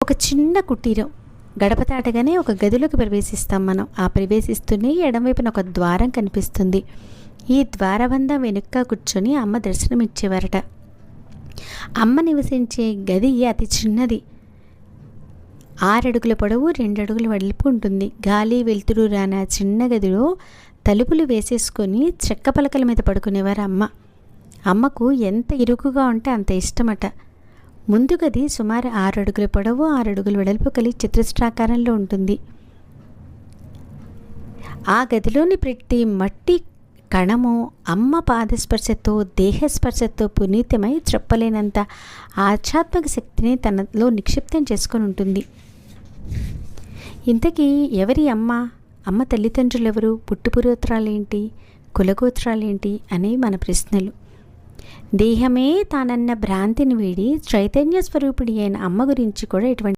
ఒక చిన్న కుటీరం. గడప దాటగానే ఒక గదిలోకి ప్రవేశిస్తాం మనం. ఆ ప్రవేశిస్తూనే ఎడమవైపున ఒక ద్వారం కనిపిస్తుంది. ఈ ద్వారబంధం వెనుక కూర్చొని అమ్మ దర్శనమిచ్చేవారట. అమ్మ నివసించే గది అతి చిన్నది. 6 అడుగుల పొడవు, 2 అడుగుల వెడల్పు ఉంటుంది. గాలి వెలుతురు రాని ఆ చిన్న గదిలో తలుపులు వేసేసుకొని చెక్క పలకల మీద పడుకునేవారు అమ్మ. అమ్మకు ఎంత ఇరుకుగా ఉంటే అంత ఇష్టమట. ముందు గది సుమారు 6 అడుగుల పొడవు, 6 అడుగుల వెడల్పు కలిగి చతురస్రాకారంలో ఉంటుంది. ఆ గదిలోని ప్రతి మట్టి కణము అమ్మ పాదస్పర్శతో, దేహస్పర్శతో పునీతమై చెప్పలేనంత ఆధ్యాత్మిక శక్తిని తనలో నిక్షిప్తం చేసుకొని ఉంటుంది. ఇంతకీ ఎవరి అమ్మ? అమ్మ తల్లిదండ్రులు ఎవరు? పుట్టుపురోత్రాలేంటి? కులగోత్రాలేంటి అనేవి మన ప్రశ్నలు. దేహమే తానన్న భ్రాంతిని వీడి చైతన్య స్వరూపిణి అయిన అమ్మ గురించి కూడా ఇటువంటి